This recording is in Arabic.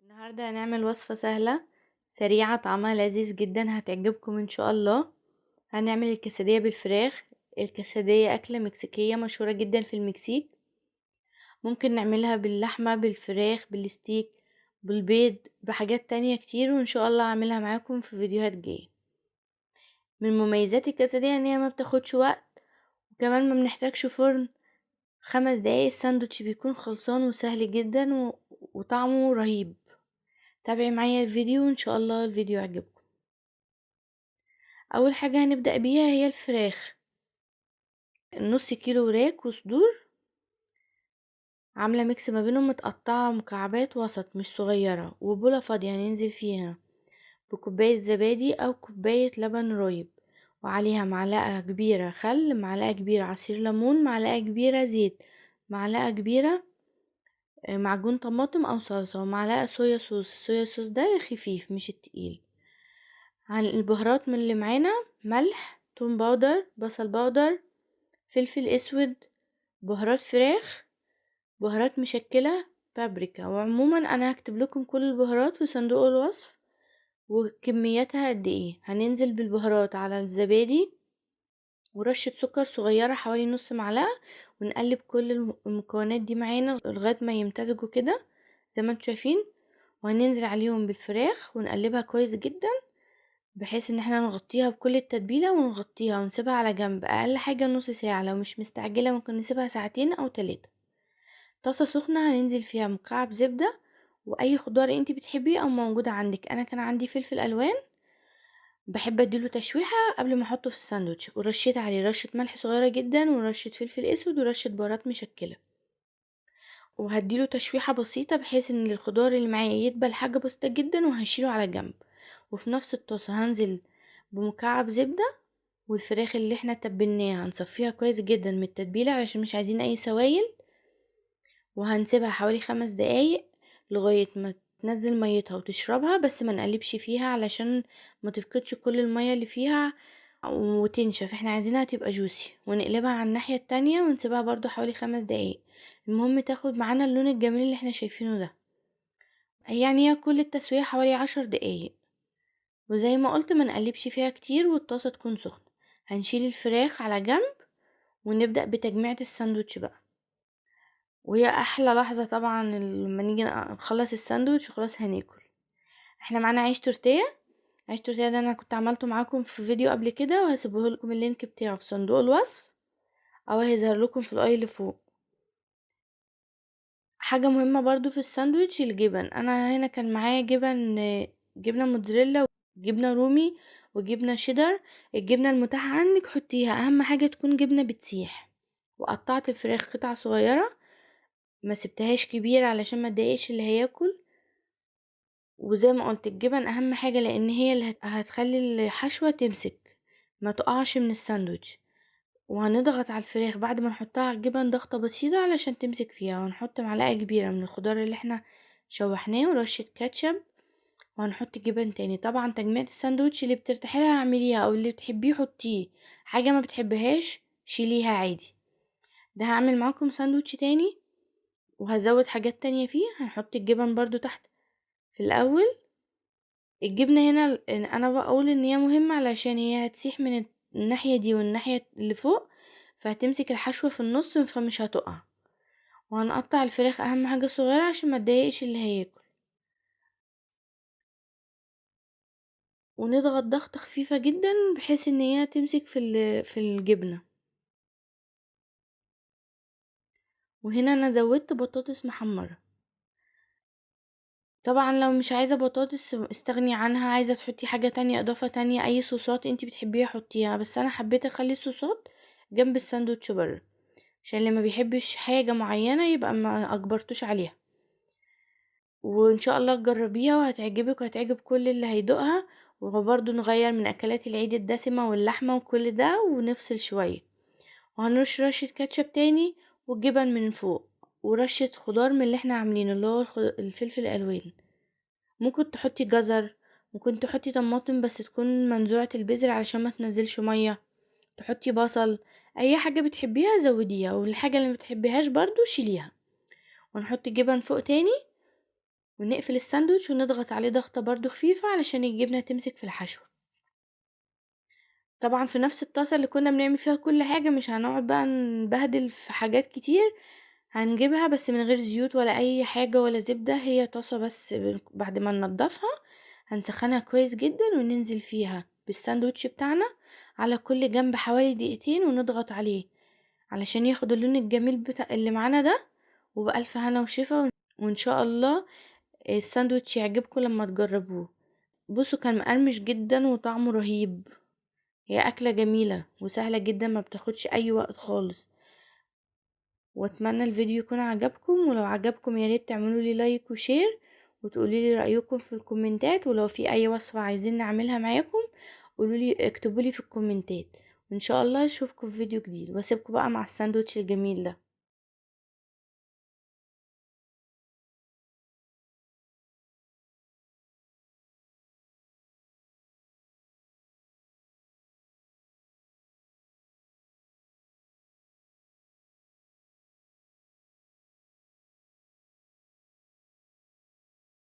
النهاردة هنعمل وصفة سهلة سريعة طعمها لذيذ جدا هتعجبكم ان شاء الله. هنعمل الكسدية بالفراخ. الكسدية أكلة مكسيكية مشهورة جدا في المكسيك. ممكن نعملها باللحمة بالفراخ بالستيك بالبيض بحاجات تانية كتير، وان شاء الله هعملها معاكم في فيديوهات جاية. من مميزات الكسدية ان هي ما بتاخدش وقت، وكمان ما بنحتاجش فرن. 5 دقايق الساندوتش بيكون خلصان وسهل جدا وطعمه رهيب. تابعي معايا الفيديو وان شاء الله الفيديو يعجبكم. اول حاجة هنبدأ بيها هي الفراخ. نص كيلو وراك وصدور، عاملة ميكس ما بينهم، متقطعة مكعبات وسط مش صغيرة، وبولة فاضية هننزل فيها بكوباية زبادي او كوباية لبن رايب، وعليها معلقة كبيرة خل، معلقة كبيرة عصير ليمون، معلقة كبيرة زيت، معلقة كبيرة معجون طماطم او صلصة، ومعلقة صويا صوص. الصويا صوص ده الخفيف مش التقيل. عن البهارات من اللي معانا: ملح، توم باودر، بصل باودر، فلفل اسود، بهارات فراخ، بهارات مشكلة، بابريكا. وعموما انا هكتب لكم كل البهارات في صندوق الوصف وكمياتها قد ايه. هننزل بالبهارات على الزبادي ورشة سكر صغيرة حوالي نص معلقة، ونقلب كل المكونات دي معانا لغاية ما يمتزجوا كده زي ما انتم شايفين. وهننزل عليهم بالفراخ ونقلبها كويس جدا، بحيث ان احنا نغطيها بكل التتبيلة ونغطيها ونسيبها على جنب اقل حاجة نص ساعة. لو مش مستعجلة ممكن نسيبها ساعتين او 3. طاسة سخنة هننزل فيها مكعب زبدة واي خضار انتي بتحبيه او موجودة عندك. انا كان عندي فلفل الوان، بحب اديله تشويحة قبل ما احطه في الساندوتش، ورشيت عليه رشة ملح صغيرة جدا ورشة فلفل اسود ورشة بهارات مشكلة، وهديله تشويحة بسيطة بحيث ان الخضار اللي معايا يدبل حاجة بسيطة جدا، وهشيله على جنب. وفي نفس الطاسة هنزل بمكعب زبدة، والفراخ اللي احنا تبلناها هنصفيها كويس جدا من التتبيلة علشان مش عايزين اي سوائل، وهنسيبها حوالي 5 دقايق لغاية ما تنزل ميتها وتشربها، بس ما نقلبش فيها علشان ما تفقدش كل المية اللي فيها وتنشف. احنا عايزينها تبقى جوسي. ونقلبها على الناحية التانية ونسيبها برضو حوالي 5 دقايق. المهم تاخد معانا اللون الجميل اللي احنا شايفينه ده. يعني هي كل التسوية حوالي 10 دقايق، وزي ما قلت ما نقلبش فيها كتير والطاسة تكون سخنة. هنشيل الفراخ على جنب ونبدأ بتجميعة الساندوتش بقى. وهي احلى لحظة طبعا لما نيجي نخلص الساندوتش وخلاص هناكل. احنا معانا عيش تورتيه. عيش تورتيه ده انا كنت عملته معاكم في فيديو قبل كده، وهسيبه لكم اللينك بتاعه في صندوق الوصف او هيظهر لكم في الاي اللي فوق. حاجة مهمة برضو في الساندوتش: الجبن. انا هنا كان معايا جبنة موتزاريلا وجبنة رومي وجبنة شيدر. الجبنة المتاحة عندك حطيها، اهم حاجة تكون جبنة بتسيح. وقطعت الفراخ قطع صغيرة، ما سبتهاش كبيرة علشان ما تضايقش اللي هياكل. وزي ما قلت الجبن اهم حاجة، لان هي اللي هتخلي الحشوة تمسك ما تقعش من الساندوتش. وهنضغط على الفراخ بعد ما نحطها على الجبن ضغطة بسيطة علشان تمسك فيها، وهنحط معلقة كبيرة من الخضار اللي احنا شوحناه ورشة كاتشب، وهنحط جبن تاني. طبعا تجميعة الساندوتش اللي بترتاحي لها اعمليها، او اللي بتحبيه حطيه، حاجة ما بتحبهاش شيليها عادي. ده هعمل معاكم ساندوتش تاني وهزود حاجات تانية فيه. هنحط الجبن برضو تحت في الاول. الجبنة هنا انا بقول ان هي مهمة علشان هي هتسيح من الناحية دي والناحية اللي فوق، فهتمسك الحشوة في النص فمش هتقع. وهنقطع الفراخ اهم حاجة صغيرة عشان ما تضايقش اللي هياكل، ونضغط ضغطة خفيفة جدا بحيث ان هي تمسك في الجبنة. وهنا انا زودت بطاطس محمرة. طبعا لو مش عايزة بطاطس استغني عنها، عايزة تحطي حاجة تانية اضافة تانية اي صوصات انتي بتحبيها حطيها، بس انا حبيت اخلي الصوصات جنب الساندوتش بره عشان اللي ما بيحبش حاجة معينة يبقى ما اجبرتوش عليها. وان شاء الله تجربيها وهتعجبك وهتعجب كل اللي هيدوقها. وبرضه نغير من اكلات العيد الدسمة واللحمة وكل ده ونفصل شوية. وهنرش رشة كاتشب تاني والجبن من فوق، ورشة خضار من اللي احنا عاملينه اللي هو الفلفل الالوان. ممكن تحطي جزر، ممكن تحطي طماطم بس تكون منزوعة البذر علشان ما تنزلش مية، تحطي بصل. اي حاجة بتحبيها زوديها، والحاجة اللي ما بتحبيهاش برضو شيليها. ونحط جبن فوق تاني ونقفل الساندوتش ونضغط عليه ضغطة برضو خفيفة علشان الجبنة تمسك في الحشو. طبعا في نفس الطاسة اللي كنا بنعمل فيها كل حاجة، مش هنقعد بقى نبهدل في حاجات كتير، هنجيبها بس من غير زيوت ولا اي حاجة ولا زبدة، هي طاسة بس بعد ما ننضفها هنسخنها كويس جدا وننزل فيها بالساندوتش بتاعنا على كل جنب حوالي دقيقتين، ونضغط عليه علشان ياخد اللون الجميل بتاع اللي معانا ده. وبألف هنا وشفا، وان شاء الله الساندوتش يعجبكم لما تجربوه. بصوا كان مقرمش جدا وطعمه رهيب. هي أكلة جميلة وسهلة جدا، ما بتاخدش أي وقت خالص. واتمنى الفيديو يكون عجبكم، ولو عجبكم ياريت تعملوا لي لايك وشير، وتقولي لي رأيكم في الكومنتات، ولو في أي وصفة عايزين نعملها معاكم قولولي اكتبولي في الكومنتات. وإن شاء الله أشوفكم في فيديو جديد، واسيبكم بقى مع الساندوتش الجميل ده.